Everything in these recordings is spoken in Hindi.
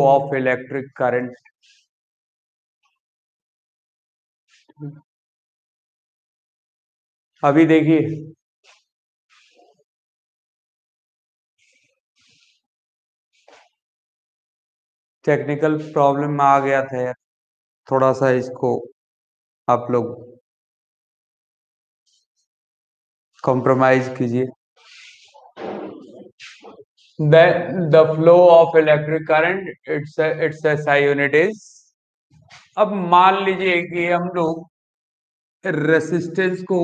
Of electric current. अभी देखिए, टेक्निकल प्रॉब्लम में आ गया था यार, थोड़ा सा इसको आप लोग कॉम्प्रोमाइज कीजिए। The flow of electric current it's SI unit is. अब मान लीजिए कि हम लोग रेसिस्टेंस को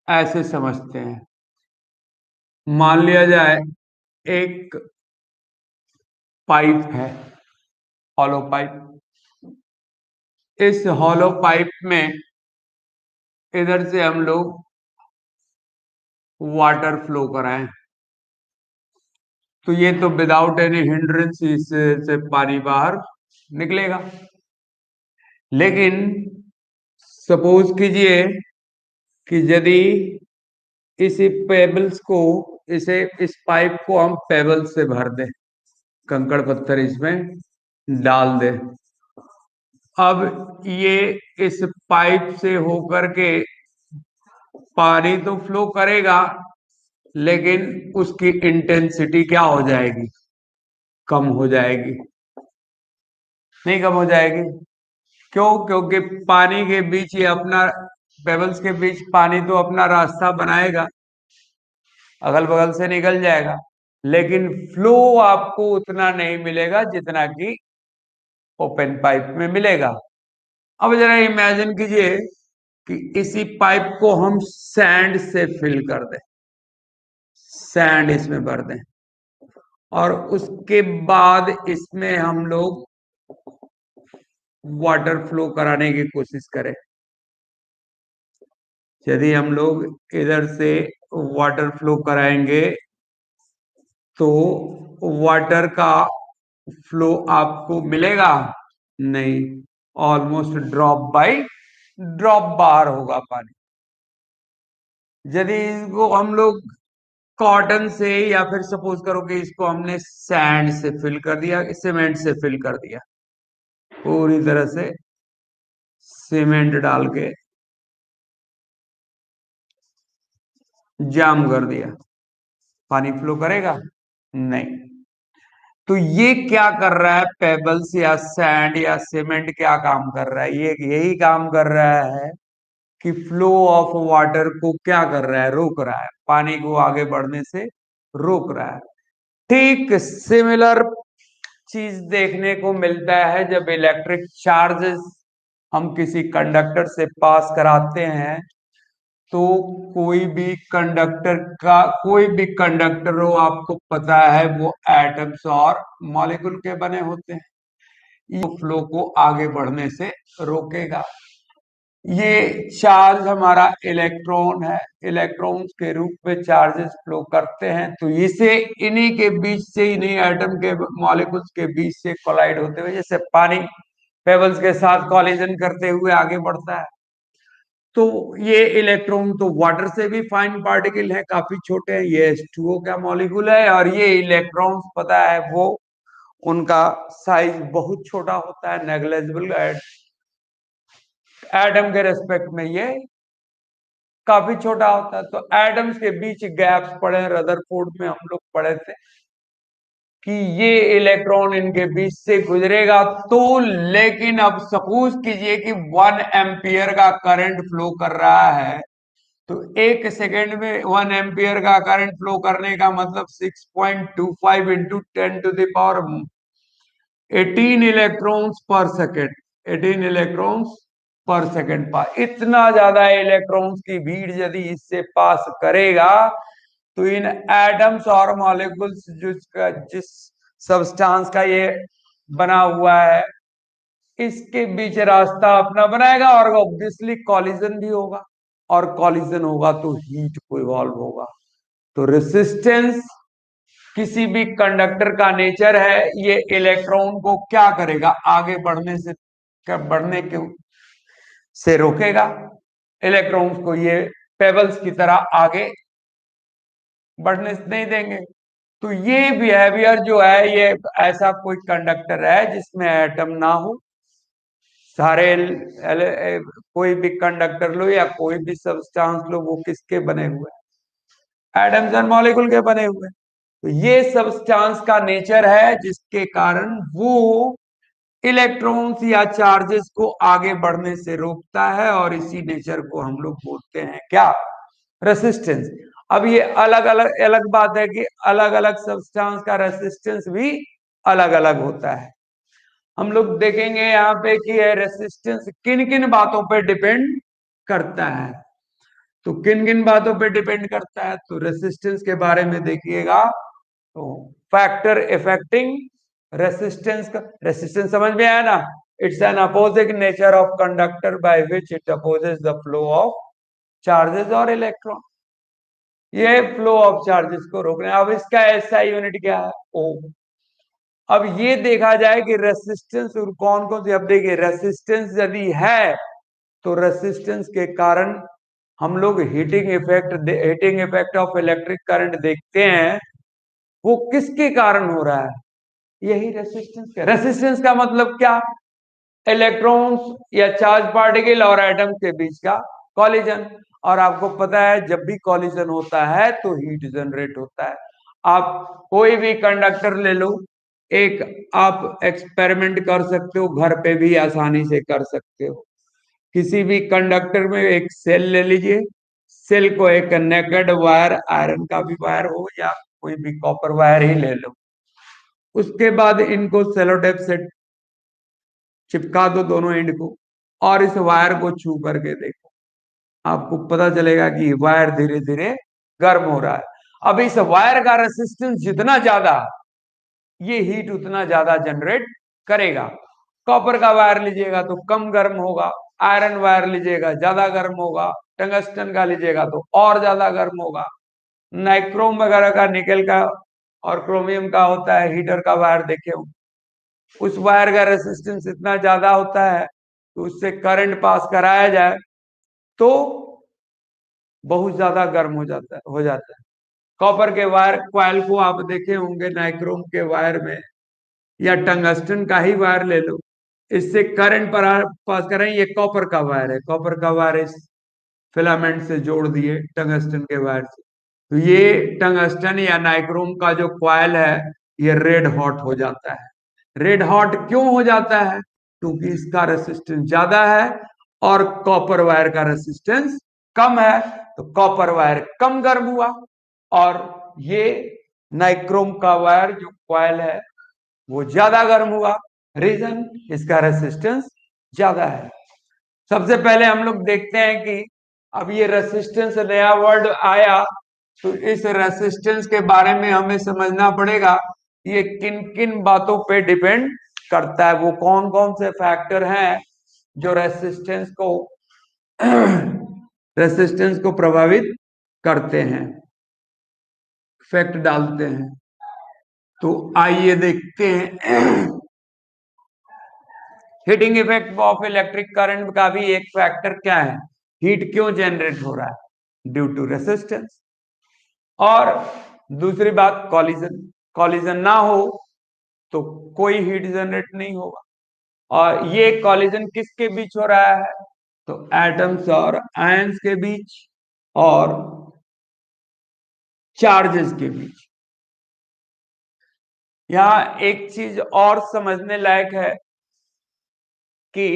ऐसे समझते हैं। मान लिया जाए एक पाइप है, हॉलो पाइप। इस हॉलो पाइप में इधर से हम लोग वाटर फ्लो कराएं, तो ये तो विदाउट एनी हिंड्रेंस इससे पानी बाहर निकलेगा। लेकिन सपोज कीजिए कि यदि इस पेबल्स को इस पाइप को हम पेबल से भर दें, कंकड़ पत्थर इसमें डाल दें। अब ये इस पाइप से होकर के पानी तो फ्लो करेगा, लेकिन उसकी इंटेंसिटी क्या हो जाएगी? कम हो जाएगी। नहीं कम हो जाएगी। क्यों? क्योंकि पानी के बीच ये अपना, पेबल्स के बीच पानी तो अपना रास्ता बनाएगा, अगल बगल से निकल जाएगा, लेकिन फ्लो आपको उतना नहीं मिलेगा जितना कि ओपन पाइप में मिलेगा। अब जरा इमेजिन कीजिए कि इसी पाइप को हम सैंड से फिल कर दें, सैंड इसमें भर दें, और उसके बाद इसमें हम लोग वाटर फ्लो कराने की कोशिश करें। यदि हम लोग इधर से वाटर फ्लो कराएंगे तो वाटर का फ्लो आपको मिलेगा नहीं, ऑलमोस्ट ड्रॉप बाय ड्रॉप बाहर होगा पानी। यदि इसको हम लोग कॉटन से, या फिर सपोज करो कि इसको हमने सैंड से फिल कर दिया, सीमेंट से फिल कर दिया, पूरी तरह से सीमेंट डाल के जाम कर दिया, पानी फ्लो करेगा नहीं। तो ये क्या कर रहा है? पेबल्स या सैंड या सीमेंट क्या काम कर रहा है? ये यही काम कर रहा है कि फ्लो ऑफ वाटर को क्या कर रहा है? रोक रहा है, पानी को आगे बढ़ने से रोक रहा है। ठीक सिमिलर चीज देखने को मिलता है जब इलेक्ट्रिक चार्जेस हम किसी कंडक्टर से पास कराते हैं। तो कोई भी कंडक्टर हो, आपको पता है वो एटम्स और मॉलिक्यूल के बने होते हैं। ये फ्लो को आगे बढ़ने से रोकेगा। ये चार्ज हमारा इलेक्ट्रॉन है, इलेक्ट्रॉन्स के रूप में चार्जेस फ्लो करते हैं, तो इसे इन्हीं के बीच से, इन्हीं एटम के मॉलिक्यूल्स के बीच से कोलाइड होते हुए, जैसे पानी पेबल्स के साथ कॉलिजन करते हुए आगे बढ़ता है। तो ये इलेक्ट्रॉन तो वाटर से भी फाइन पार्टिकल है, काफी छोटे हैं। ये H2O का मॉलिक्यूल है, और ये इलेक्ट्रॉन्स पता है वो, उनका साइज बहुत छोटा होता है, नेग्लेजिबल। एटम के रेस्पेक्ट में ये काफी छोटा होता है। तो एटम्स के बीच गैप्स पड़े, रदरफोर्ड में हम लोग पढ़े थे कि ये इलेक्ट्रॉन इनके बीच से गुजरेगा तो। लेकिन अब सपोज कीजिए कि 1 एम्पियर का करंट फ्लो कर रहा है, तो 1 सेकेंड में 1 एम्पियर का करंट फ्लो करने का मतलब 6.25 into 10 to the power 18 electrons per second. 18 electrons per second pass, इतना ज्यादा इलेक्ट्रॉन्स की भीड़ यदि इससे पास करेगा, तो इन एटम्स और मॉलिक्यूल्स जिस सब्सटेंस का ये बना हुआ है, इसके बीच रास्ता अपना बनाएगा, और ऑब्वियसली कॉलिजन भी होगा, और कॉलिजन होगा तो हीट को इवॉल्व होगा। तो रेसिस्टेंस किसी भी कंडक्टर का नेचर है, ये इलेक्ट्रॉन को क्या करेगा? आगे बढ़ने से, बढ़ने के से रोकेगा। इलेक्ट्रॉन्स को ये पेबल्स की तरह आगे बढ़ने नहीं देंगे। तो ये बिहेवियर जो है, ये ऐसा कोई कंडक्टर है जिसमें एटम ना हो। सारे कोई भी कंडक्टर लो या कोई भी सब्सटेंस लो, वो किसके बने हुए हैं? एटम्स एंड मॉलिक्यूल के बने हुए हैं। तो ये सब्सटेंस का नेचर है जिसके कारण वो इलेक्ट्रॉन्स या चार्जेस को आगे बढ़ने से रोकता है, और इसी नेचर को हम लोग बोलते हैं क्या? रेसिस्टेंस। अब ये अलग अलग अलग बात है कि अलग अलग सब्सटेंस का रेसिस्टेंस भी अलग अलग होता है। हम लोग देखेंगे यहाँ पे कि ये रेसिस्टेंस किन किन बातों पे डिपेंड करता है। तो किन किन बातों पे डिपेंड करता है, तो रेसिस्टेंस के बारे में देखिएगा। तो फैक्टर इफेक्टिंग रेसिस्टेंस का, रेसिस्टेंस समझ में आया ना? It's an opposite nature of conductor by which it opposes the flow of charges और इलेक्ट्रॉन। ये फ्लो ऑफ चार्जेस को रोकने। अब इसका ऐसा यूनिट क्या है? ओ। अब ये देखा जाए कि रेसिस्टेंस कौन कौन सी, अब देखिए रेसिस्टेंस यदि है तो रेसिस्टेंस के कारण हम लोग heating effect of electric current देखते हैं। वो किसके कारण हो रहा है? यही रेसिस्टेंस का मतलब क्या? इलेक्ट्रॉन्स या चार्ज पार्टिकल और एटम के बीच का कॉलिजन। और आपको पता है जब भी कॉलिजन होता है तो हीट जनरेट होता है। आप कोई भी कंडक्टर ले लो, एक आप एक्सपेरिमेंट कर सकते हो, घर पे भी आसानी से कर सकते हो। किसी भी कंडक्टर में एक सेल ले लीजिए, सेल को एक नेकेड वायर, आयरन का भी वायर हो या कोई भी कॉपर वायर ही ले लो। उसके बाद इनको सेलो टेप से चिपका दो दोनों एंड को, और इस वायर को छू करके देखो, आपको पता चलेगा कि वायर धीरे धीरे गर्म हो रहा है। अब इस वायर का रेसिस्टेंस जितना ज्यादा, ये हीट उतना ज्यादा जनरेट करेगा। कॉपर का वायर लीजिएगा तो कम गर्म होगा, आयरन वायर लीजिएगा ज्यादा गर्म होगा, टंगस्टन का लीजिएगा तो और ज्यादा गर्म होगा। नाइक्रोम वगैरह का, निकल का और क्रोमियम का होता है हीटर का वायर, देखे हो, उस वायर का रेसिस्टेंस इतना ज्यादा होता है तो उससे करंट पास कराया जाए तो बहुत ज्यादा गर्म हो जाता है। कॉपर के वायर क्वाइल को आप देखे होंगे नाइक्रोम के वायर में, या टंगस्टन का ही वायर ले लो, इससे करंट पर पास करें। ये कॉपर का वायर है, कॉपर का वायर इस फिलामेंट से जोड़ दिए टंगस्टन के वायर से, तो ये टंगस्टन या नाइक्रोम का जो क्वाइल है ये रेड हॉट हो जाता है। रेड हॉट क्यों हो जाता है? क्योंकि इसका रेसिस्टेंस ज्यादा है और कॉपर वायर का रेसिस्टेंस कम है, तो कॉपर वायर कम गर्म हुआ, और ये नाइक्रोम का वायर जो क्वाइल है वो ज्यादा गर्म हुआ। रीजन, इसका रेसिस्टेंस ज्यादा है। सबसे पहले हम लोग देखते हैं कि अब ये रेसिस्टेंस नया वर्ड आया, तो इस रेसिस्टेंस के बारे में हमें समझना पड़ेगा ये किन किन बातों पे डिपेंड करता है, वो कौन कौन से फैक्टर हैं जो रेसिस्टेंस को प्रभावित करते हैं, इफेक्ट डालते हैं। तो आइए देखते हैं। Heating effect of electric current का भी एक फैक्टर क्या है? हीट क्यों जनरेट हो रहा है? Due to resistance. और दूसरी बात, कॉलिजन। कॉलिजन ना हो तो कोई हीट जनरेट नहीं होगा। और ये कॉलिजन किसके बीच हो रहा है? तो एटम्स और आयंस के बीच और चार्जेस के बीच। यहां एक चीज और समझने लायक है कि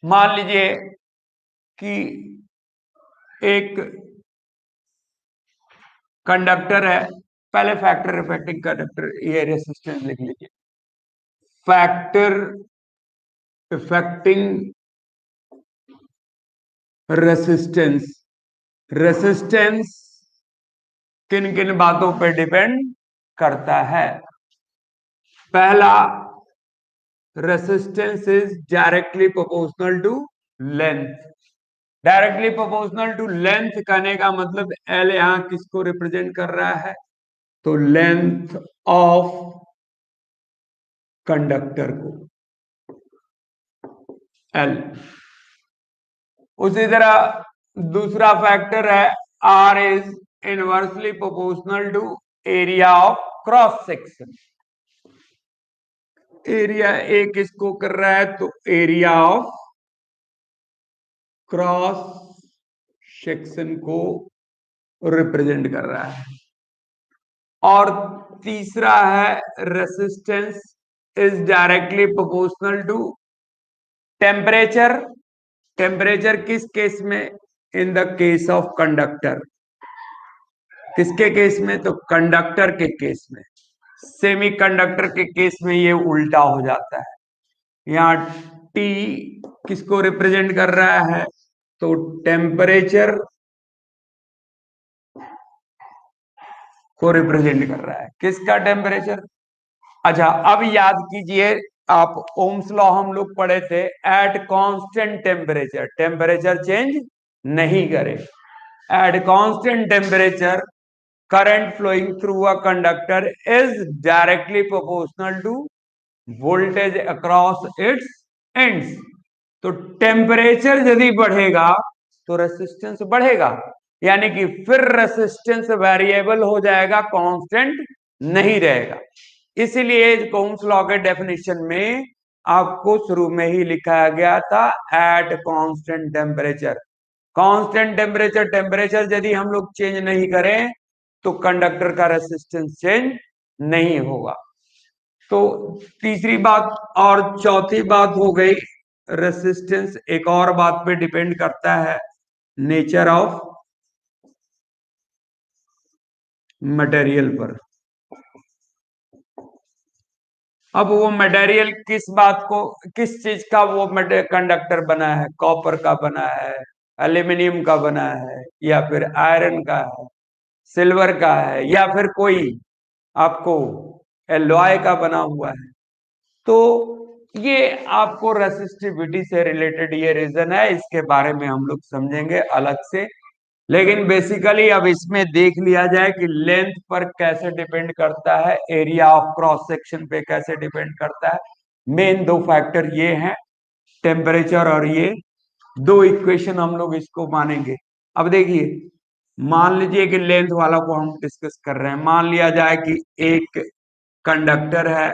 मान लीजिए कि एक कंडक्टर है, पहले फैक्टर इफेक्टिंग कंडक्टर, ये रेसिस्टेंस लिख लीजिए। Factor affecting resistance. रेसिस्टेंस किन किन बातों पर डिपेंड करता है? पहला, resistance is directly proportional to length. Directly proportional to length कहने का मतलब एल यहां किसको रिप्रेजेंट कर रहा है? तो लेंथ ऑफ कंडक्टर को, एल। उसी तरह दूसरा फैक्टर है R is inversely proportional to area of cross section. Area A किसको कर रहा है, तो एरिया ऑफ क्रॉस सेक्शन को रिप्रेजेंट कर रहा है। और तीसरा है resistance is directly proportional to temperature. Temperature किस केस में, in the case of conductor. किसके केस में, तो कंडक्टर के केस में। सेमी कंडक्टर के केस में ये उल्टा हो जाता है। यहाँ टी किसको रिप्रेजेंट कर रहा है, तो टेम्परेचर को रिप्रेजेंट कर रहा है। किसका टेम्परेचर। अच्छा अब याद कीजिए, आप ओम्स लॉ हम लोग पढ़े थे, at constant temperature temperature change नहीं करे। At constant temperature current flowing through a conductor is directly proportional to voltage across its ends. तो टेम्परेचर यदि बढ़ेगा तो रेसिस्टेंस बढ़ेगा, यानी कि फिर रेसिस्टेंस वेरिएबल हो जाएगा, कांस्टेंट नहीं रहेगा। इसलिए ओम्स लॉ के डेफिनेशन में आपको शुरू में ही लिखा गया था eight constant temperature. Constant temperature, temperature यदि हम लोग चेंज नहीं करें तो कंडक्टर का रेसिस्टेंस चेंज नहीं होगा। तो तीसरी बात और चौथी बात हो गई, रेसिस्टेंस एक और बात पे डिपेंड करता है, नेचर ऑफ मटेरियल पर। अब वो मटेरियल किस बात को, किस चीज का वो कंडक्टर बना है, कॉपर का बना है, एल्यूमिनियम का बना है, या फिर आयरन का है, सिल्वर का है, या फिर कोई आपको एलॉय का बना हुआ है। तो ये आपको रेसिस्टिविटी से रिलेटेड ये रीजन है, इसके बारे में हम लोग समझेंगे अलग से। लेकिन बेसिकली अब इसमें देख लिया जाए कि लेंथ पर कैसे डिपेंड करता है, एरिया ऑफ क्रॉस सेक्शन पे कैसे डिपेंड करता है। मेन दो फैक्टर ये हैं, टेम्परेचर और ये दो इक्वेशन हम लोग इसको मानेंगे। अब देखिए, मान लीजिए कि लेंथ वाला को हम डिस्कस कर रहे हैं। मान लिया जाए कि एक कंडक्टर है।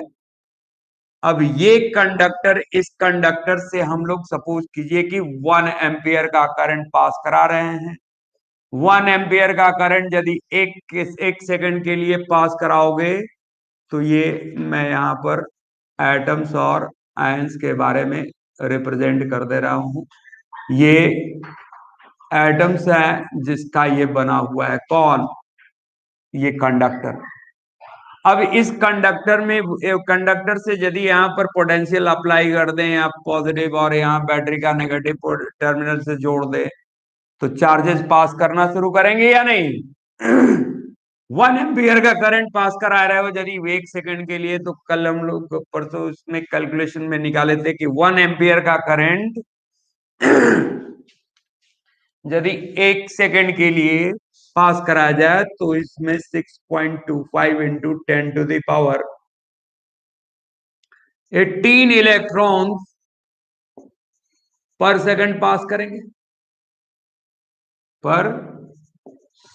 अब ये कंडक्टर, इस कंडक्टर से हम लोग सपोज कीजिए कि 1 एम्पियर का करंट पास करा रहे हैं। 1 एम्पियर का करंट यदि एक सेकंड के लिए पास कराओगे तो ये मैं यहाँ पर एटम्स और आयंस के बारे में रिप्रेजेंट कर दे रहा हूं। ये एटम्स है जिसका ये बना हुआ है कौन, ये कंडक्टर। अब इस कंडक्टर में, कंडक्टर से यदि यहाँ पर पोटेंशियल अप्लाई कर दें आप पॉजिटिव, और यहाँ बैटरी का नेगेटिव टर्मिनल से जोड़ दें, तो चार्जेस पास करना शुरू करेंगे या नहीं। 1 एम्पियर का करंट पास करा रहे हो यदि 1 सेकंड के लिए, तो कल हम लोग परसों उसमें कैलकुलेशन में निकाले थे कि 1 एम्पियर का करंट यदि 1 सेकंड के लिए पास कराया जाए तो इसमें 6.25 इंटू 10⁻18 इलेक्ट्रॉन पर सेकंड पास करेंगे, पर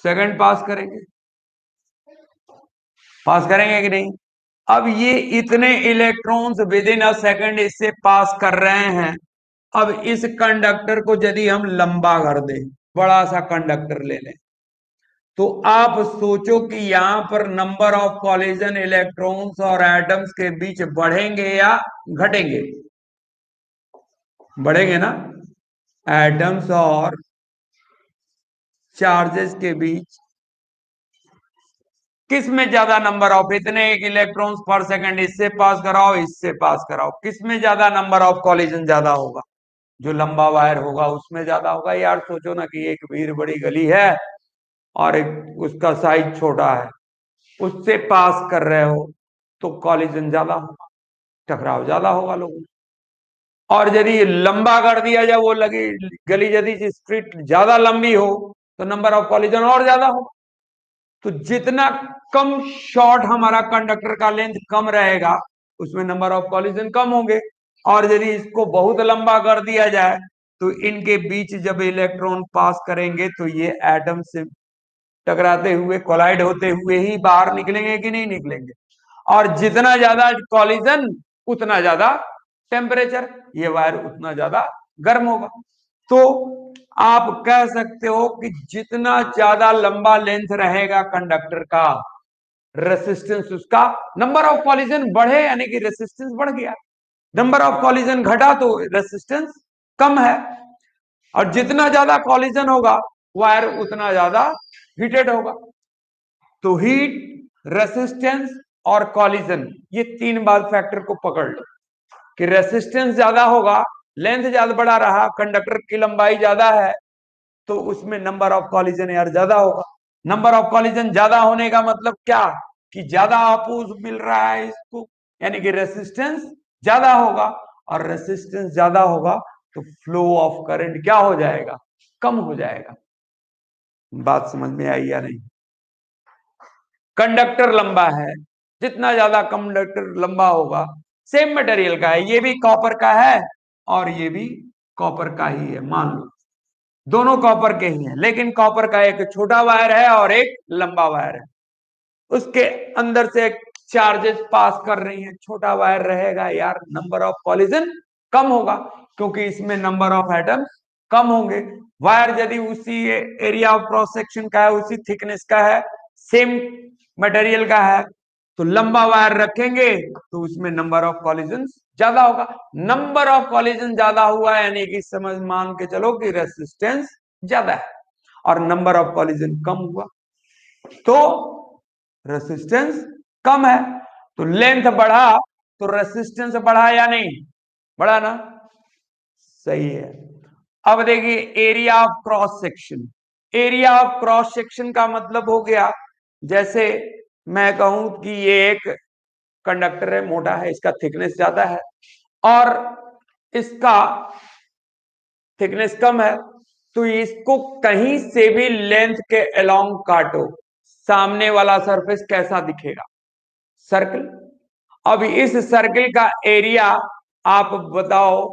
सेकंड पास करेंगे, पास करेंगे कि नहीं। अब ये इतने electrons with in a second इससे पास कर रहे हैं। अब इस कंडक्टर को यदि हम लंबा कर दें, बड़ा सा कंडक्टर ले लें, तो आप सोचो कि यहां पर नंबर ऑफ कॉलिजन इलेक्ट्रॉन्स और एटम्स के बीच बढ़ेंगे या घटेंगे। बढ़ेंगे ना। एटम्स और चार्जेस के बीच किस में ज्यादा नंबर ऑफ, इतने एक इलेक्ट्रॉन्स पर सेकंड इससे पास कराओ इससे पास कराओ, किस में ज्यादा नंबर ऑफ कॉलिजन ज्यादा होगा, जो लंबा वायर होगा उसमें ज्यादा होगा। यार सोचो ना कि एक भीड़ बड़ी गली है और एक उसका साइज छोटा है, उससे पास कर रहे हो तो कॉलिजन ज्यादा होगा, टकराव ज्यादा होगा लोगों में। और यदि लंबा कर दिया जाए, वो लगी गली यदि स्ट्रीट ज्यादा लंबी हो तो नंबर ऑफ कॉलिजन और ज्यादा हो। तो जितना कम शॉर्ट हमारा कंडक्टर का लेंथ कम रहेगा, उसमें नंबर ऑफ कॉलिजन कम होंगे। और यदि इसको बहुत लंबा कर दिया जाए तो इनके बीच जब इलेक्ट्रॉन पास करेंगे तो ये एटम से टकराते हुए, कोलाइड होते हुए ही बाहर निकलेंगे कि नहीं निकलेंगे। और जितना ज्यादा कॉलिजन उतना ज्यादा टेम्परेचर, ये वायर उतना ज्यादा गर्म होगा। तो आप कह सकते हो कि जितना ज्यादा लंबा लेंथ रहेगा कंडक्टर का, रेसिस्टेंस उसका, नंबर ऑफ कॉलिजन बढ़े यानी कि रेसिस्टेंस बढ़ गया, नंबर ऑफ कॉलिजन घटा तो रेसिस्टेंस कम है। और जितना ज्यादा कॉलिजन होगा वायर उतना ज्यादा हीटेड होगा। तो हीट, रेसिस्टेंस और कॉलिजन, ये तीन बात फैक्टर को पकड़ लो कि रेसिस्टेंस ज्यादा होगा, लेंथ ज्यादा बड़ा रहा, कंडक्टर की लंबाई ज्यादा है, तो उसमें नंबर ऑफ कॉलिजन यार ज्यादा होगा। नंबर ऑफ कॉलिजन ज्यादा होने का मतलब क्या, कि ज्यादा अपोज मिल रहा है इसको, यानी कि रेसिस्टेंस ज्यादा होगा। और रेसिस्टेंस ज्यादा होगा तो फ्लो ऑफ करंट क्या हो जाएगा, कम हो जाएगा। बात समझ में आई या नहीं। कंडक्टर लंबा है, जितना ज्यादा कंडक्टर लंबा होगा, सेम मटेरियल का है, ये भी कॉपर का है और ये भी कॉपर का ही है, मान लो दोनों कॉपर के ही हैं, लेकिन कॉपर का एक छोटा वायर है और एक लंबा वायर है, उसके अंदर से चार्जेस पास कर रही हैं, छोटा वायर रहेगा यार, नंबर ऑफ कॉलिजन कम होगा क्योंकि इसमें नंबर ऑफ एटम कम होंगे। वायर यदि उसी एरिया ऑफ क्रॉस सेक्शन का है, उसी थिकनेस का है, सेम मटेरियल का है, तो लंबा वायर रखेंगे तो उसमें नंबर ऑफ कॉलिजन ज्यादा होगा। नंबर ऑफ कॉलिजन ज्यादा हुआ यानी कि समझ मान के चलो कि रेसिस्टेंस ज्यादा है, और नंबर ऑफ कॉलिजन कम हुआ तो रेसिस्टेंस कम है। तो लेंथ बढ़ा तो रेसिस्टेंस बढ़ा या नहीं, बढ़ा ना, सही है। अब देखिए area of cross section, area of cross section का मतलब हो गया, जैसे मैं कहूं कि ये एक कंडक्टर है, मोटा है, इसका थिकनेस ज्यादा है और इसका थिकनेस कम है, तो इसको कहीं से भी लेंथ के अलोंग काटो, सामने वाला सरफेस कैसा दिखेगा, सर्कल। अब इस सर्कल का एरिया आप बताओ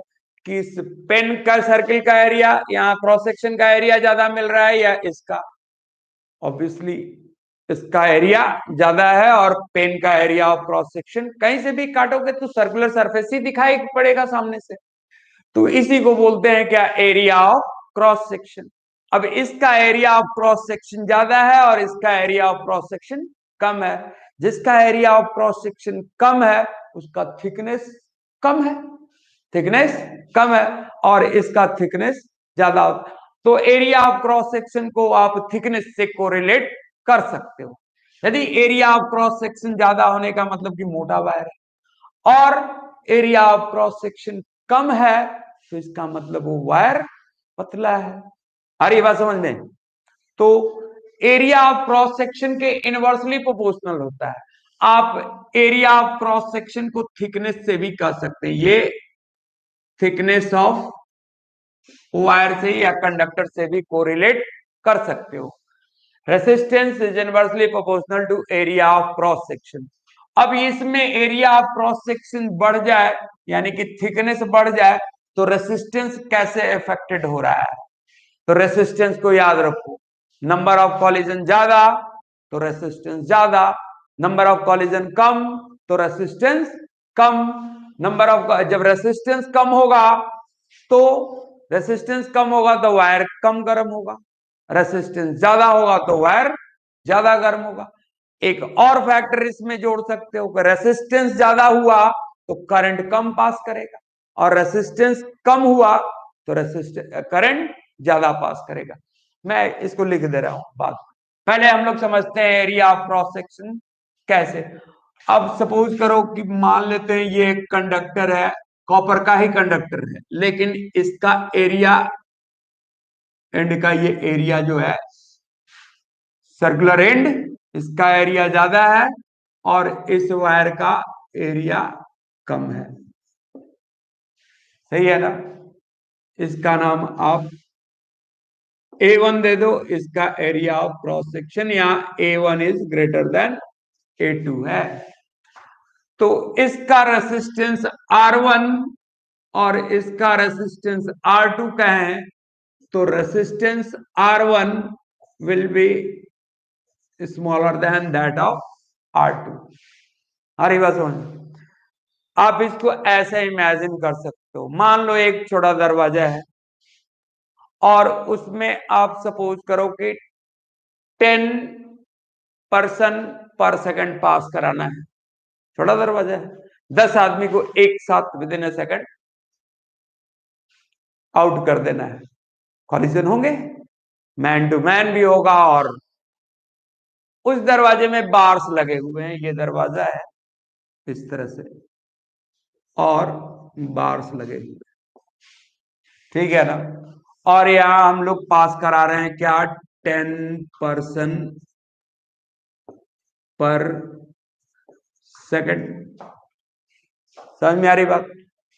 कि इस पेन का सर्कल का एरिया, यहां क्रॉस सेक्शन का एरिया ज्यादा मिल रहा है या इसका, ऑब्वियसली इसका एरिया ज्यादा है, और पेन का एरिया ऑफ क्रॉस सेक्शन, कहीं से भी काटोगे तो सर्कुलर सरफेस ही दिखाई पड़ेगा सामने से, तो इसी को बोलते हैं क्या, एरिया ऑफ क्रॉस सेक्शन। अब इसका एरिया ऑफ क्रॉस सेक्शन ज्यादा है और इसका एरिया ऑफ क्रॉस सेक्शन कम है, जिसका एरिया ऑफ क्रॉस सेक्शन कम है उसका थिकनेस कम है, थिकनेस कम है, और इसका थिकनेस ज्यादा। तो एरिया ऑफ क्रॉस सेक्शन को आप थिकनेस से कोरिलेट कर सकते हो। यदि एरिया ऑफ क्रॉस सेक्शन ज्यादा होने का मतलब कि मोटा वायर है और एरिया ऑफ क्रॉस सेक्शन कम है तो इसका मतलब वो वायर पतला है। आ रही बात समझ में। तो एरिया ऑफ क्रॉस सेक्शन के इनवर्सली प्रोपोर्शनल होता है। आप एरिया ऑफ क्रॉस सेक्शन को थिकनेस से भी कह सकते हैं, ये थिकनेस ऑफ वायर से या कंडक्टर से भी कोरिलेट कर सकते हो। Resistance is inversely proportional to area of cross section. अब इसमें एरिया ऑफ क्रॉस सेक्शन बढ़ जाए यानी कि थिकनेस बढ़ जाए तो रेसिस्टेंस कैसे अफेक्टेड हो रहा है, तो रेसिस्टेंस को याद रखो, नंबर ऑफ कॉलिजन ज्यादा तो रेसिस्टेंस ज्यादा, नंबर ऑफ कॉलिजन कम तो रेसिस्टेंस कम। नंबर ऑफ, जब रेसिस्टेंस कम होगा तो रेसिस्टेंस कम होगा तो वायर कम गर्म होगा, रेसिस्टेंस ज्यादा होगा तो वायर ज्यादा गर्म होगा। एक और फैक्टर इसमें जोड़ सकते हो कि रेसिस्टेंस ज्यादा हुआ तो करंट कम पास करेगा, और रेसिस्टेंस कम हुआ तो करंट ज्यादा पास करेगा। मैं इसको लिख दे रहा हूं बात, पहले हम लोग समझते हैं एरिया ऑफ क्रॉस सेक्शन कैसे। अब सपोज करो कि मान लेते हैं ये एक कंडक्टर है, कॉपर का ही कंडक्टर है, लेकिन इसका एरिया, एंड का ये एरिया जो है सर्कुलर एंड, इसका एरिया ज्यादा है और इस वायर का एरिया कम है, सही है ना। इसका नाम आप A1 दे दो, इसका एरिया ऑफ क्रॉस सेक्शन, या A1 is greater than A2 है। तो इसका रेसिस्टेंस R1 और इसका रेसिस्टेंस R2 का है, तो resistance R1 will be smaller than that of R2। हरी बात समझ। आप इसको ऐसे इमेजिन कर सकते हो, मान लो एक छोटा दरवाजा है और उसमें आप सपोज करो कि 10 पर्सन पर सेकंड पास कराना है। छोटा दरवाजा है, 10 आदमी को एक साथ with in A second out कर देना है। कॉलिजन होंगे, मैन टू मैन भी होगा। और उस दरवाजे में बार्स लगे हुए हैं, ये दरवाजा है इस तरह से और बार्स लगे हुए, ठीक है ना। और यहां हम लोग पास करा रहे हैं क्या, 10 पर्सन पर सेकंड। समझ में आ रही बात।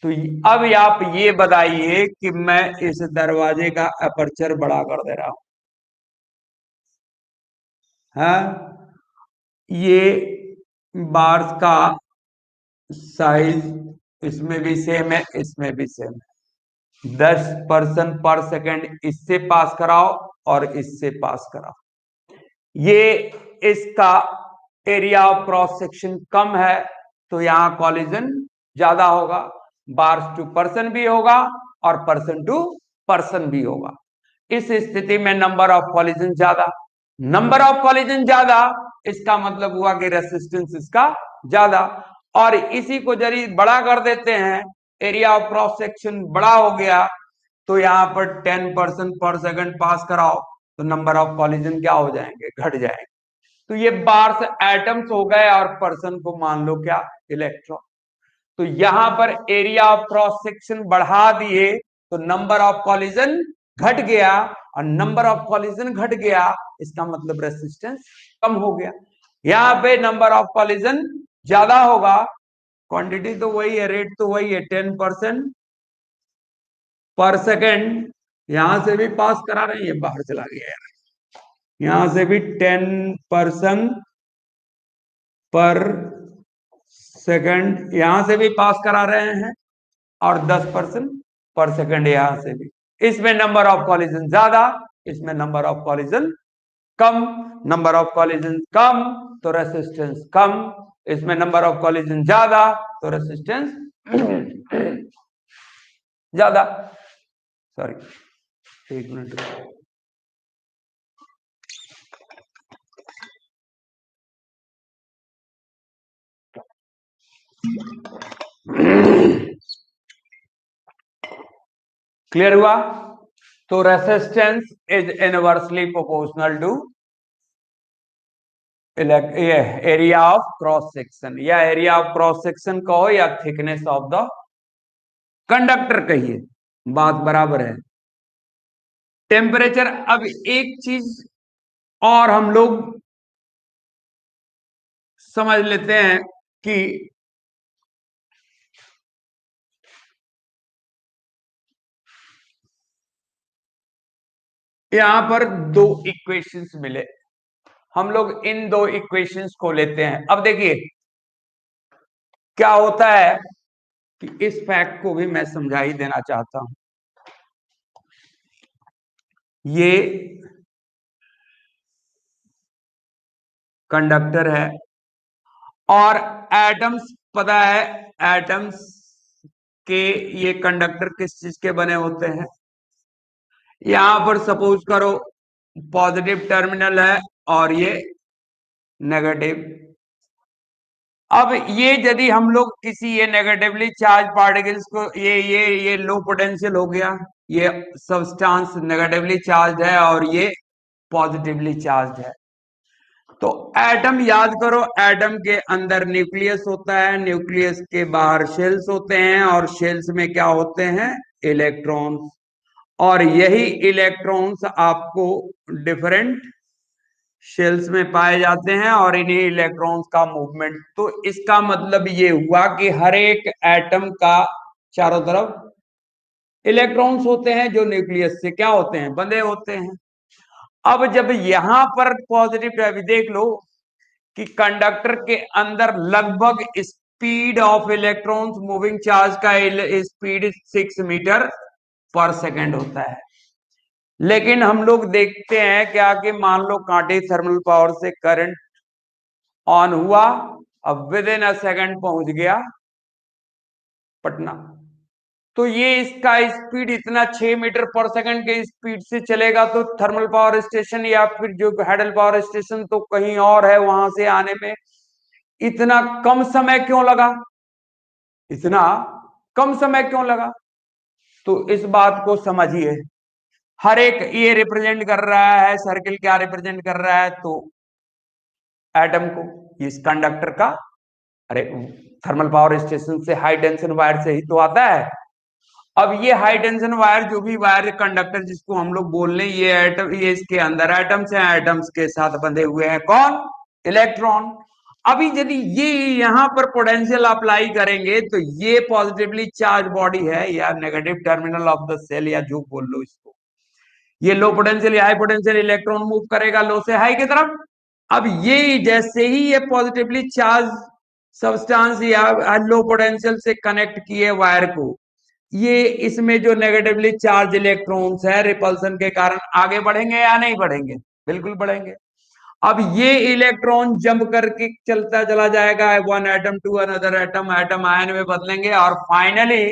तो अब आप ये बताइए कि मैं इस दरवाजे का अपर्चर बड़ा कर दे रहा हूं, हाँ, ये बार्स का साइज इसमें भी सेम है, इसमें भी सेम है। 10 पर्सन पर सेकंड इससे पास कराओ और इससे पास कराओ। ये इसका एरिया ऑफ क्रॉस सेक्शन कम है तो यहां कॉलिजन ज्यादा होगा। बार्स टू पर्सन भी होगा और पर्सन टू पर्सन भी होगा। इस स्थिति में नंबर ऑफ कॉलिजन ज्यादा। नंबर ऑफ कॉलिजन ज्यादा इसका मतलब हुआ कि रेसिस्टेंस इसका ज्यादा। और इसी को जरी बड़ा कर देते हैं, एरिया ऑफ क्रॉस सेक्शन बड़ा हो गया तो यहां पर 10 पर्सन पर सेकंड पास कराओ तो नंबर ऑफ कॉलिजन क्या हो जाएंगे, घट जाएंगे। तो ये बार्स एटम्स हो गए और पर्सन को मान लो क्या, इलेक्ट्रॉन। तो यहां पर एरिया ऑफ क्रॉस सेक्शन बढ़ा दिए तो नंबर ऑफ कॉलिजन घट गया, और नंबर ऑफ कॉलिजन घट गया इसका मतलब रेसिस्टेंस कम हो गया। यहां पे नंबर ऑफ कॉलिजन ज्यादा होगा, क्वांटिटी तो वही है, रेट तो वही है, 10 पर्सन पर सेकंड। यहां से भी पास करा रहे हैं, ये बाहर चला गया यार। यहां से भी 10 पर्सन पर सेकंड यहां से भी पास करा रहे हैं और 10 पर्सन पर सेकंड यहां से भी। इसमें नंबर ऑफ कॉलिजन ज्यादा, इसमें नंबर ऑफ कॉलिजन कम। नंबर ऑफ कॉलिजन कम तो रेसिस्टेंस कम, इसमें नंबर ऑफ कॉलिजन ज्यादा तो रेसिस्टेंस ज्यादा। सॉरी, एक मिनट। क्लियर हुआ। तो resistance is inversely proportional to area of cross section, या एरिया ऑफ क्रॉस सेक्शन कहो या थिकनेस ऑफ द कंडक्टर कहिए, बात बराबर है। टेम्परेचर, अब एक चीज और हम लोग समझ लेते हैं कि यहां पर दो इक्वेशंस मिले, हम लोग इन दो इक्वेशंस को लेते हैं। अब देखिए क्या होता है कि इस फैक्ट को भी मैं समझा ही देना चाहता हूं। ये कंडक्टर है और एटम्स, पता है एटम्स के ये कंडक्टर किस चीज के बने होते हैं। यहां पर सपोज करो पॉजिटिव टर्मिनल है और ये नेगेटिव। अब ये यदि हम लोग किसी ये नेगेटिवली चार्ज पार्टिकल्स को, ये लो पोटेंशियल हो गया, ये सब्सटेंस नेगेटिवली चार्ज है और ये पॉजिटिवली चार्ज है। तो एटम याद करो, एटम के अंदर न्यूक्लियस होता है, न्यूक्लियस के बाहर शेल्स होते हैं और शेल्स में क्या होते हैं, इलेक्ट्रॉन्स। और यही इलेक्ट्रॉन्स आपको डिफरेंट शेल्स में पाए जाते हैं और इन्हीं इलेक्ट्रॉन्स का मूवमेंट। तो इसका मतलब ये हुआ कि हर एक एटम का चारों तरफ इलेक्ट्रॉन्स होते हैं जो न्यूक्लियस से क्या होते हैं, बंधे होते हैं। अब जब यहां पर पॉजिटिव, अभी देख लो कि कंडक्टर के अंदर लगभग speed of electrons moving charge का स्पीड 6 मीटर पर सेकेंड होता है। लेकिन हम लोग देखते हैं क्या कि मान लो कांटे थर्मल पावर से करंट ऑन हुआ, अब विद इन अ सेकेंड पहुंच गया पटना। तो ये इसका स्पीड इतना 6 मीटर पर सेकंड के स्पीड से चलेगा, तो थर्मल पावर स्टेशन या फिर जो हाइडल पावर स्टेशन तो कहीं और है, वहां से आने में इतना कम समय क्यों लगा, इतना कम समय क्यों लगा? तो इस बात को समझिए। हर एक ये रिप्रेजेंट कर रहा है, सर्किल क्या रिप्रेजेंट कर रहा है, तो एटम को, इस कंडक्टर का, अरे थर्मल पावर स्टेशन से हाई टेंशन वायर से ही तो आता है। अब ये हाई टेंशन वायर, जो भी वायर कंडक्टर जिसको हम लोग बोल रहे हैं, ये एटम, ये इसके अंदर एटम्स हैं, एटम्स के साथ बंधे हुए हैं कौन? इलेक्ट्रॉन। अभी यदि ये यहां पर पोटेंशियल अप्लाई करेंगे तो ये पॉजिटिवली चार्ज बॉडी है या negative terminal of the cell या जो बोल लो इसको, ये लो पोटेंशियल या हाई पोटेंशियल इलेक्ट्रॉन मूव करेगा लो से हाई की तरफ। अब ये जैसे ही ये पॉजिटिवली चार्ज सब्सटेंस या लो पोटेंशियल से कनेक्ट किए वायर को, ये इसमें जो नेगेटिवली चार्ज इलेक्ट्रॉन्स है रिपल्सन के कारण आगे बढ़ेंगे या नहीं बढ़ेंगे? बिल्कुल बढ़ेंगे। अब ये इलेक्ट्रॉन जंप करके चलता चला जाएगा one atom to another atom, atom ion में बदलेंगे और फाइनली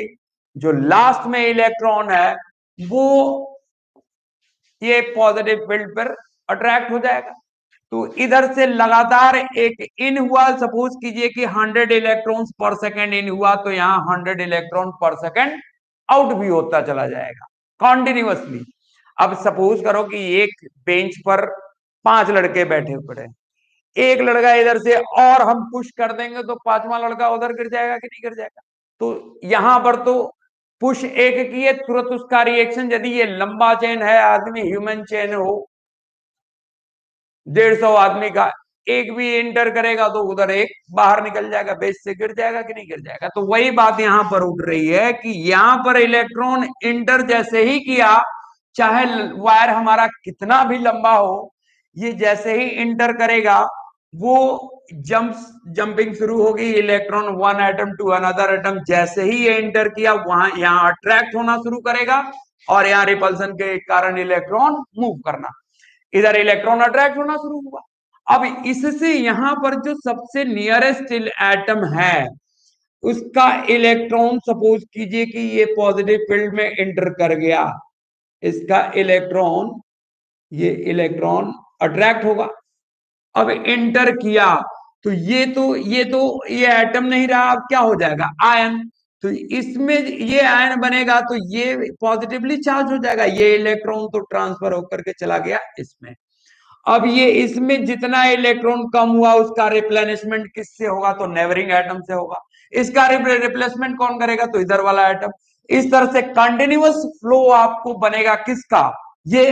जो लास्ट में इलेक्ट्रॉन है वो ये पॉजिटिव फील्ड पर अट्रैक्ट हो जाएगा। तो इधर से लगातार एक इन हुआ, सपोज कीजिए कि 100 इलेक्ट्रॉन्स पर सेकेंड इन हुआ, तो यहाँ 100 इलेक्ट्रॉन पर सेकेंड आउट भी होता चला जाएगा कॉन्टिन्यूअसली। अब सपोज करो कि एक बेंच पर 5 लड़के बैठे पड़े, एक लड़का इधर से और हम पुश कर देंगे तो पांचवा लड़का उधर गिर जाएगा कि नहीं गिर जाएगा? तो यहां पर तो पुश एक किए तुरंत उसका रिएक्शन, यदि ये लंबा चेन है आदमी, ह्यूमन चेन हो 150 आदमी का, एक भी इंटर करेगा तो उधर एक बाहर निकल जाएगा, बेस से गिर जाएगा कि नहीं गिर जाएगा? तो वही बात यहां पर उठ रही है कि यहां पर इलेक्ट्रॉन इंटर जैसे ही किया, चाहे वायर हमारा कितना भी लंबा हो, ये जैसे ही इंटर करेगा वो जंपिंग शुरू होगी, electron one atom to another atom, जैसे ही ये इंटर किया वहां यहां अट्रैक्ट होना शुरू करेगा और यहां रिपल्सन के कारण इलेक्ट्रॉन मूव करना, इधर इलेक्ट्रॉन अट्रैक्ट होना शुरू हुआ। अब इससे यहां पर जो सबसे नियरेस्ट एटम है उसका इलेक्ट्रॉन, सपोज कीजिए कि ये पॉजिटिव फील्ड में इंटर कर गया, इसका इलेक्ट्रॉन, ये इलेक्ट्रॉन अट्रैक्ट होगा। अब इंटर किया तो ये एटम नहीं रहा, अब क्या हो जाएगा? आयन। तो इसमें ये आयन बनेगा तो ये पॉजिटिवली चार्ज हो जाएगा, ये इलेक्ट्रॉन तो ट्रांसफर होकर के चला गया इसमें। अब ये इसमें जितना इलेक्ट्रॉन कम हुआ उसका रिप्लेनिशमेंट किससे होगा? तो नेबरिंग एटम से होगा। इसका रिप्लेसमेंट कौन करेगा? तो इधर वाला एटम। इस तरह से कंटिन्यूअस फ्लो आपको बनेगा किसका? ये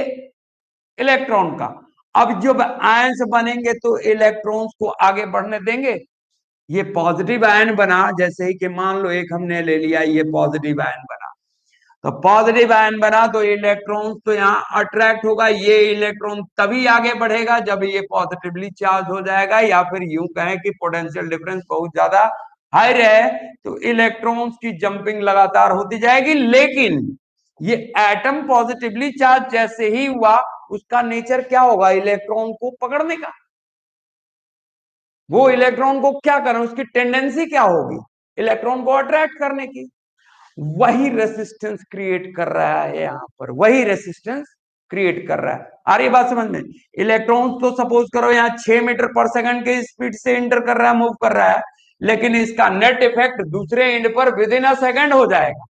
इलेक्ट्रॉन का। अब जब आयंस बनेंगे तो इलेक्ट्रॉन्स को आगे बढ़ने देंगे। ये पॉजिटिव आयन बना, जैसे ही कि मान लो एक हमने ले लिया, ये पॉजिटिव आयन बना, तो पॉजिटिव आयन बना तो इलेक्ट्रॉन तो यहाँ अट्रैक्ट होगा, ये इलेक्ट्रॉन तभी आगे बढ़ेगा जब ये पॉजिटिवली चार्ज हो जाएगा, या फिर यूं कहें कि पोटेंशियल डिफरेंस बहुत ज्यादा हाई रहे तो इलेक्ट्रॉन्स की जंपिंग लगातार होती जाएगी। लेकिन ये एटम पॉजिटिवली चार्ज जैसे ही हुआ, उसका नेचर क्या होगा? इलेक्ट्रॉन को पकड़ने का। वो इलेक्ट्रॉन को क्या करें, उसकी टेंडेंसी क्या होगी? इलेक्ट्रॉन को अट्रैक्ट करने की। वही रेसिस्टेंस क्रिएट कर रहा है यहां पर, वही रेसिस्टेंस क्रिएट कर रहा है। आ रही बात समझ में? इलेक्ट्रॉन तो सपोज करो यहाँ 6 मीटर पर सेकंड के स्पीड से इंटर कर रहा है, मूव कर रहा है, लेकिन इसका नेट इफेक्ट दूसरे एंड पर विद इन अ सेकंड हो जाएगा।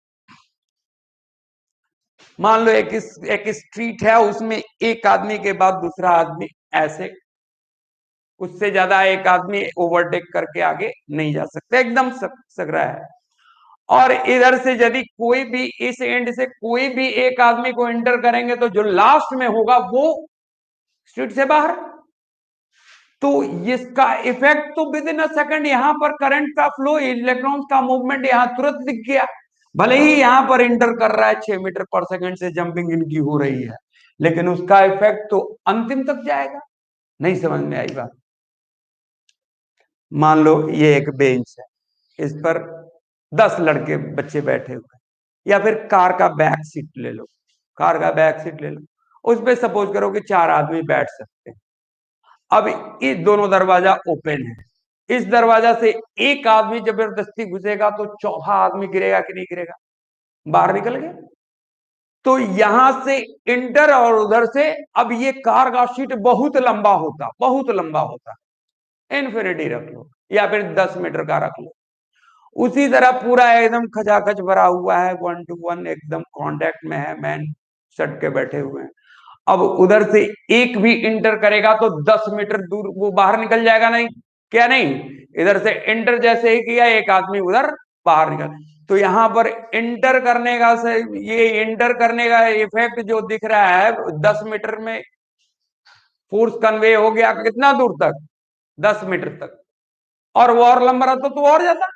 मान लो एक स्ट्रीट है, उसमें एक आदमी के बाद दूसरा आदमी ऐसे, उससे ज्यादा एक आदमी ओवरटेक करके आगे नहीं जा सकता, एकदम सगरा है। और इधर से यदि कोई भी इस एंड से कोई भी एक आदमी को एंटर करेंगे तो जो लास्ट में होगा वो स्ट्रीट से बाहर। तो इसका इफेक्ट तो विद इन अ सेकंड, यहां पर करंट का फ्लो, इलेक्ट्रॉन्स का मूवमेंट यहां तुरंत दिख गया। भले ही यहां पर इंटर कर रहा है 6 मीटर पर सेकंड से जंपिंग इनकी हो रही है, लेकिन उसका इफेक्ट तो अंतिम तक जाएगा। नहीं समझ में आई बात? मान लो ये एक बेंच है, इस पर 10 लड़के बच्चे बैठे हुए हैं, या फिर कार का बैक सीट ले लो, कार का बैक सीट ले लो, उस पे सपोज करो कि 4 आदमी बैठ सकते हैं। अब ये दोनों दरवाजा ओपन है, इस दरवाजा से एक आदमी जबरदस्ती घुसेगा तो चौथा आदमी गिरेगा कि नहीं गिरेगा? बाहर निकल गया। तो यहां से इंटर और उधर से, अब ये कार का सीट बहुत लंबा होता, बहुत लंबा होता, इन्फिनिटी रख लो या फिर 10 मीटर का रख लो। उसी तरह पूरा एकदम खचाखच भरा हुआ है, 1 to 1 एकदम कांटेक्ट में है, मैन सट के बैठे हुए हैं। अब उधर से एक भी इंटर करेगा तो 10 मीटर दूर वो बाहर निकल जाएगा, नहीं क्या? नहीं, इधर से इंटर जैसे ही किया एक आदमी उधर बाहर निकल। तो यहां पर इंटर करने का से, ये इंटर करने का इफेक्ट जो दिख रहा है 10 मीटर में फोर्स कन्वे हो गया कितना दूर तक? 10 मीटर तक। और वो और लंबा रहता तो और ज्यादा।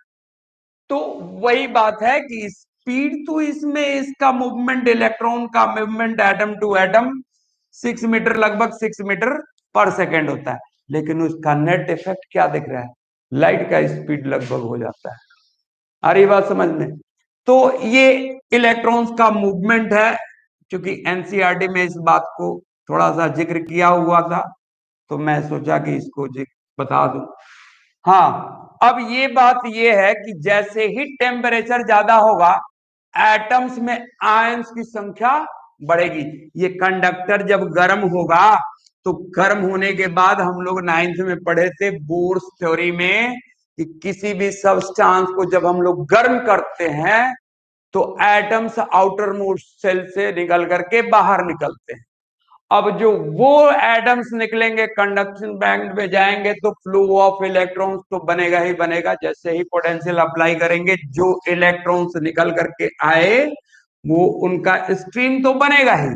तो वही बात है कि स्पीड तो इसमें इसका मूवमेंट, इलेक्ट्रॉन का movement atom to atom 6 metre, लगभग 6 मीटर पर सेकेंड होता है, लेकिन उसका नेट इफेक्ट क्या दिख रहा है? लाइट का स्पीड लगभग हो जाता है। आ रही बात समझ में? तो ये इलेक्ट्रॉन्स का मूवमेंट है। क्योंकि एनसीईआरटी में इस बात को थोड़ा सा जिक्र किया हुआ था, तो मैं सोचा कि इसको बता दूं। हाँ, अब ये बात ये है कि जैसे ही टेम्परेचर ज्यादा होगा, एटम्स में आयंस की संख्या बढ़ेगी। ये कंडक्टर जब गर्म होगा, तो गर्म होने के बाद हम लोग 9th में पढ़े थे बोर्स थ्योरी में कि किसी भी सब्सटेंस को जब हम लोग गर्म करते हैं तो एटम्स आउटर मोस्ट सेल से निकल करके बाहर निकलते हैं। अब जो वो एटम्स निकलेंगे कंडक्शन बैंड में जाएंगे तो फ्लो ऑफ इलेक्ट्रॉन्स तो बनेगा ही बनेगा। जैसे ही पोटेंशियल अप्लाई करेंगे, जो इलेक्ट्रॉन्स निकल करके आए वो उनका स्ट्रीम तो बनेगा ही,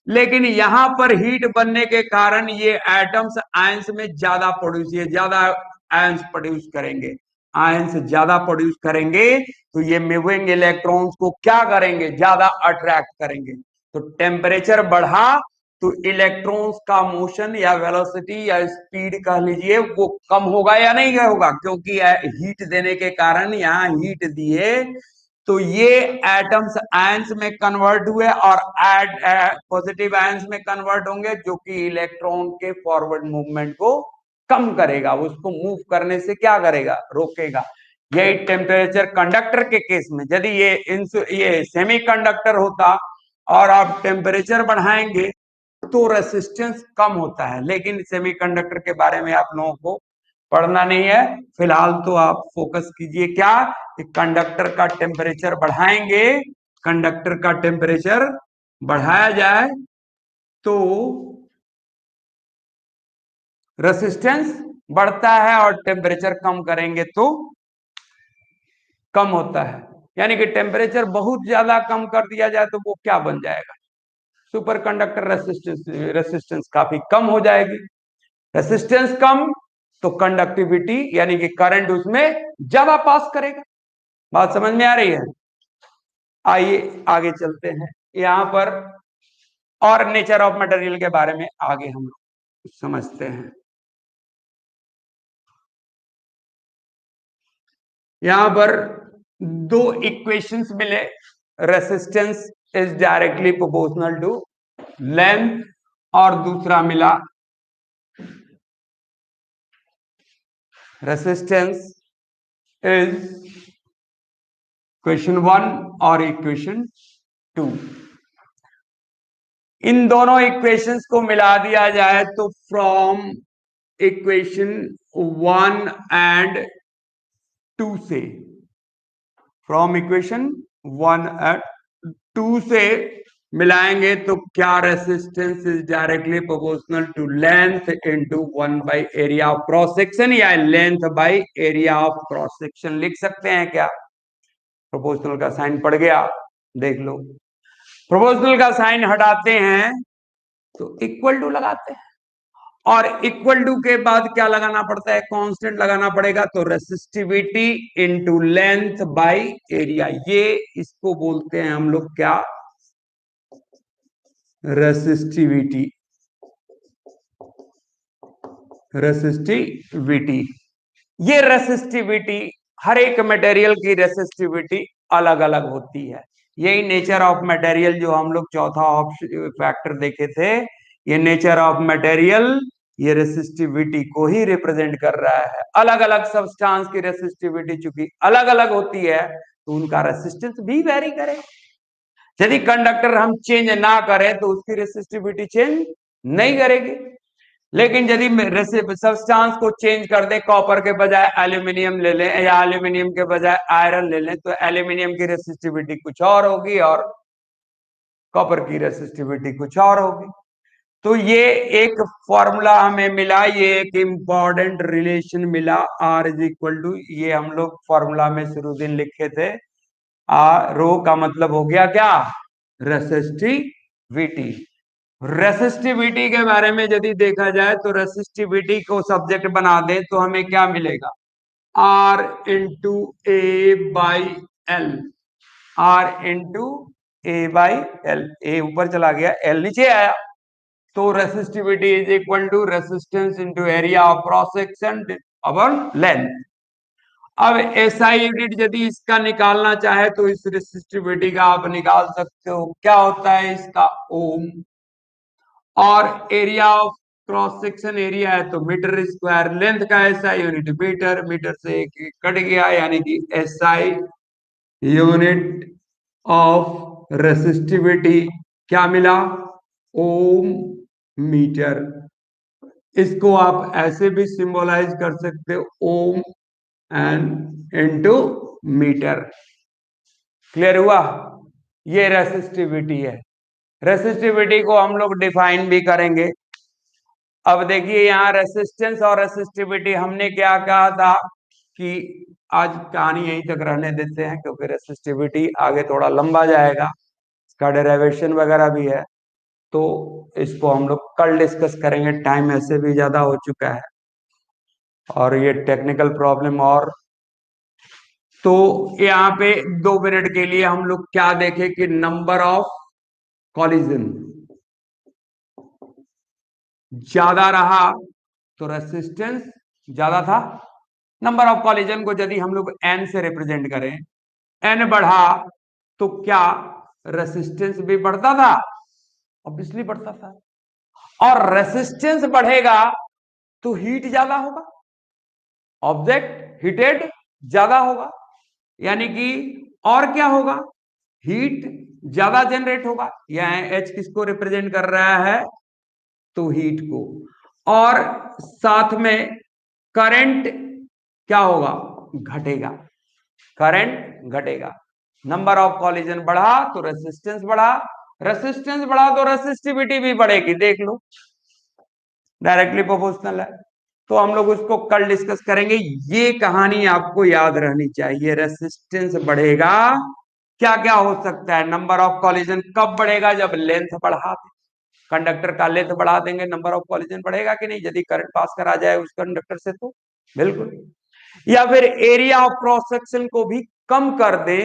लेकिन यहां पर हीट बनने के कारण ये एटम्स आयंस में ज्यादा प्रोड्यूस, ये ज्यादा आयंस प्रोड्यूस करेंगे। आयंस ज्यादा प्रोड्यूस करेंगे तो ये मूविंग इलेक्ट्रॉन्स को क्या करेंगे? ज्यादा अट्रैक्ट करेंगे। तो टेम्परेचर बढ़ा तो इलेक्ट्रॉन्स का मोशन या वेलोसिटी या स्पीड कह लीजिए वो कम होगा या नहीं होगा? क्योंकि हीट देने के कारण, यहाँ हीट दिए तो ये एटम्स आयंस में कन्वर्ट हुए और पॉजिटिव आयंस में कन्वर्ट होंगे, जो कि इलेक्ट्रॉन के फॉरवर्ड मूवमेंट को कम करेगा, उसको मूव करने से क्या करेगा? रोकेगा। यही टेम्परेचर कंडक्टर के केस में, यदि ये सेमीकंडक्टर होता और आप टेम्परेचर बढ़ाएंगे तो रेसिस्टेंस कम होता है, लेकिन सेमीकंडक्टर के बारे में आप लोगों को पढ़ना नहीं है। फिलहाल तो आप फोकस कीजिए क्या कि कंडक्टर का टेम्परेचर बढ़ाएंगे, कंडक्टर का टेम्परेचर बढ़ाया जाए तो रेसिस्टेंस बढ़ता है और टेम्परेचर कम करेंगे तो कम होता है। यानी कि टेम्परेचर बहुत ज्यादा कम कर दिया जाए तो वो क्या बन जाएगा? सुपर कंडक्टर रेसिस्टेंस, रेसिस्टेंस काफी कम हो जाएगी। रेसिस्टेंस कम तो कंडक्टिविटी यानी कि करंट उसमें ज्यादा पास करेगा। बात समझ में आ रही है? आइए आगे चलते हैं यहां पर, और नेचर ऑफ मटेरियल के बारे में आगे हम लोग समझते हैं। यहां पर दो इक्वेशंस मिले। Resistance is directly proportional to length, और दूसरा मिला रेसिस्टेंस इज इक्वेशन 1 और इक्वेशन 2। इन दोनों इक्वेशंस को मिला दिया जाए तो फ्रॉम इक्वेशन 1 एंड 2 से, फ्रॉम इक्वेशन 1 एंड 2 से मिलाएंगे तो क्या? Resistance is directly proportional to length into 1 by area of cross section, या length by area of cross section लिख सकते हैं क्या? प्रोपोर्शनल का साइन पड़ गया, देख लो। प्रोपोर्शनल का साइन हटाते हैं तो इक्वल टू लगाते हैं, और इक्वल टू के बाद क्या लगाना पड़ता है? कांस्टेंट लगाना पड़ेगा। तो resistivity into length by area, ये इसको बोलते हैं हम लोग क्या? रेसिस्टिविटी। रेसिस्टिविटी, ये रेसिस्टिविटी हर एक मटेरियल की रेसिस्टिविटी अलग अलग होती है। यही नेचर ऑफ मटेरियल जो हम लोग चौथा ऑप्शन फैक्टर देखे थे, ये नेचर ऑफ मटेरियल ये रेसिस्टिविटी को ही रिप्रेजेंट कर रहा है। अलग अलग सब्सटेंस की रेसिस्टिविटी चूंकि अलग अलग होती है तो उनका रेसिस्टेंस भी वेरी करेगा। यदि कंडक्टर हम चेंज ना करें तो उसकी रेसिस्टिविटी चेंज नहीं करेगी। लेकिन यदि सब्सटेंस को चेंज कर दें, कॉपर के बजाय एल्यूमिनियम ले लें या एल्यूमिनियम के बजाय आयरन ले लें, तो एल्यूमिनियम की रेसिस्टिविटी कुछ और होगी और कॉपर की रेसिस्टिविटी कुछ और होगी। तो ये एक फॉर्मूला हमें मिला, ये एक इंपॉर्टेंट रिलेशन मिला, आर इज इक्वल टू, ये हम लोग फॉर्मूला में शुरू दिन लिखे थे, रो का मतलब हो गया क्या, रेसिस्टिविटी। रेसिस्टिविटी के बारे में यदि देखा जाए तो रेसिस्टिविटी को सब्जेक्ट बना दे तो हमें क्या मिलेगा, r into a by l, r into a by l, a ऊपर चला गया एल नीचे आया, तो resistivity is equal to resistance into area of cross section upon length. अब एसआई यूनिट यदि इसका निकालना चाहे तो इस रेसिस्टिविटी का आप निकाल सकते हो, क्या होता है इसका, ओम, और area of cross section area है तो मीटर स्क्वायर, लेंथ का एसआई यूनिट मीटर, मीटर से एक कट गया यानी कि एसआई यूनिट ऑफ रेसिस्टिविटी क्या मिला, ओम मीटर। इसको आप ऐसे भी सिंबलाइज कर सकते हो, ohm and into metre. Clear हुआ, ये रेसिस्टिविटी है। रेसिस्टिविटी को हम लोग डिफाइन भी करेंगे। अब देखिए यहाँ रेसिस्टेंस और रेसिस्टिविटी हमने क्या कहा था कि आज कहानी यहीं तक रहने देते हैं क्योंकि रेसिस्टिविटी आगे थोड़ा लंबा जाएगा, इसका डेरिवेशन वगैरह भी है, तो इसको हम लोग कल डिस्कस करेंगे, टाइम ऐसे भी ज्यादा हो चुका है और ये टेक्निकल प्रॉब्लम। और तो यहाँ पे 2 मिनट के लिए हम लोग क्या देखें कि नंबर ऑफ कॉलिजन ज्यादा रहा तो रेसिस्टेंस ज्यादा था। नंबर ऑफ कॉलिजन को यदि हम लोग एन से रिप्रेजेंट करें, एन बढ़ा तो क्या रेसिस्टेंस भी बढ़ता था, ऑब्वियसली बढ़ता था। और रेसिस्टेंस बढ़ेगा तो हीट ज्यादा होगा, ऑब्जेक्ट हीटेड ज्यादा होगा, यानी कि और क्या होगा, हीट ज्यादा जनरेट होगा। यह एच किसको रिप्रेजेंट कर रहा है, तो हीट को। और साथ में करंट क्या होगा, घटेगा, करंट घटेगा। नंबर ऑफ कॉलिजन बढ़ा तो रेसिस्टेंस बढ़ा, रेसिस्टेंस बढ़ा तो रेसिस्टिविटी भी बढ़ेगी, देख लो डायरेक्टली प्रोपोर्शनल है। तो हम लोग उसको कल डिस्कस करेंगे। ये कहानी आपको याद रहनी चाहिए, रेसिस्टेंस बढ़ेगा, क्या क्या हो सकता है, नंबर ऑफ कॉलिजन कब बढ़ेगा, जब लेंथ बढ़ा दे, कंडक्टर का लेंथ बढ़ा देंगे, नंबर ऑफ कॉलिजन बढ़ेगा कि नहीं, यदि करंट पास करा जाए उस कंडक्टर से तो बिल्कुल। या फिर एरिया ऑफ क्रॉस सेक्शन को भी कम कर दे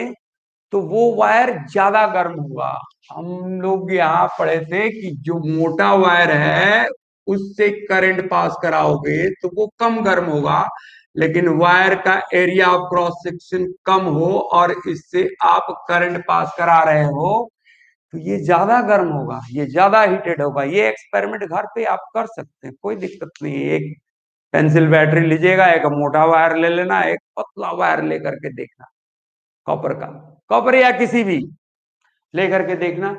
तो वो वायर ज्यादा गर्म होगा। हम लोग यहाँ पढ़े थे कि जो मोटा वायर है उससे करंट पास कराओगे तो वो कम गर्म होगा, लेकिन वायर का एरिया ऑफ क्रॉस सेक्शन कम हो और इससे आप करंट पास करा रहे हो तो ये ज्यादा गर्म होगा, ये ज्यादा हीटेड होगा। ये एक्सपेरिमेंट घर पे आप कर सकते हैं, कोई दिक्कत नहीं है। एक पेंसिल बैटरी लीजिएगा, एक मोटा वायर ले लेना, एक पतला वायर लेकर के देखना, कॉपर का, कॉपर या किसी भी लेकर के देखना,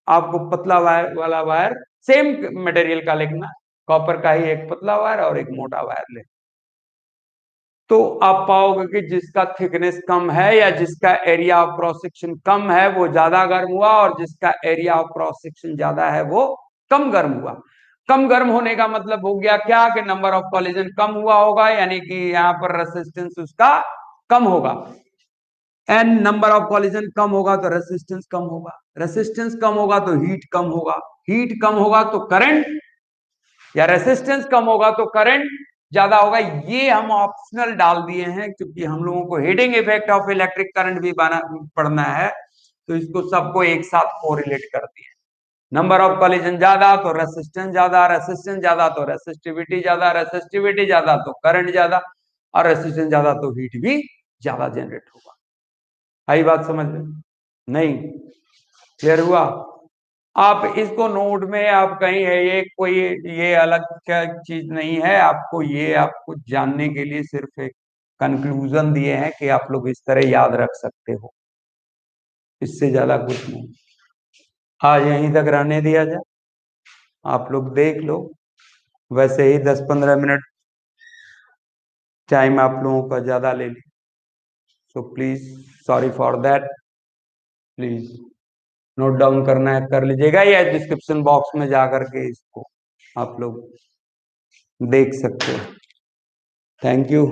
आपको पतला वायर वाला वायर सेम मटेरियल का लेना, कॉपर का ही एक पतला वायर और एक मोटा वायर ले, तो आप पाओगे कि जिसका थिकनेस कम है या जिसका एरिया ऑफ क्रॉस सेक्शन कम है वो ज्यादा गर्म हुआ, और जिसका एरिया ऑफ क्रॉस सेक्शन ज्यादा है वो कम गर्म हुआ। कम गर्म होने का मतलब हो गया क्या, कि नंबर ऑफ कॉलिजन कम हुआ होगा, यानी कि यहाँ पर रेसिस्टेंस उसका कम होगा। एन नंबर ऑफ कॉलिजन कम होगा तो रेसिस्टेंस कम होगा, रेसिस्टेंस कम होगा तो हीट कम होगा, हीट कम होगा तो करंट, या रेसिस्टेंस कम होगा तो करंट ज्यादा होगा। ये हम ऑप्शनल डाल दिए हैं क्योंकि हम लोगों को heating effect of electric current भी पढ़ना है, तो इसको सबको एक साथ कोरिलेट कर दिए। नंबर ऑफ कॉलिजन ज्यादा तो रेसिस्टेंस ज्यादा, रेसिस्टेंस ज्यादा तो रेसिस्टिविटी ज्यादा, रेसिस्टिविटी ज्यादा तो करंट ज्यादा, और रेसिस्टेंस ज्यादा तो हीट भी ज्यादा जनरेट होगा। आई बात समझ में? नहीं, क्लियर हुआ? आप इसको नोट में आप कहीं है, ये कोई ये अलग क्या चीज नहीं है, आपको ये आपको जानने के लिए सिर्फ एक कंक्लूजन दिए हैं कि आप लोग इस तरह याद रख सकते हो, इससे ज्यादा कुछ नहीं। आज यहीं तक रहने दिया जाए, आप लोग देख लो। वैसे ही 10-15 मिनट टाइम आप लोगों का ज्यादा ले ली, so please, sorry for that. Please note down करना है कर लीजिएगा, या डिस्क्रिप्शन बॉक्स में जा करके इसको आप लोग देख सकते हो। Thank you.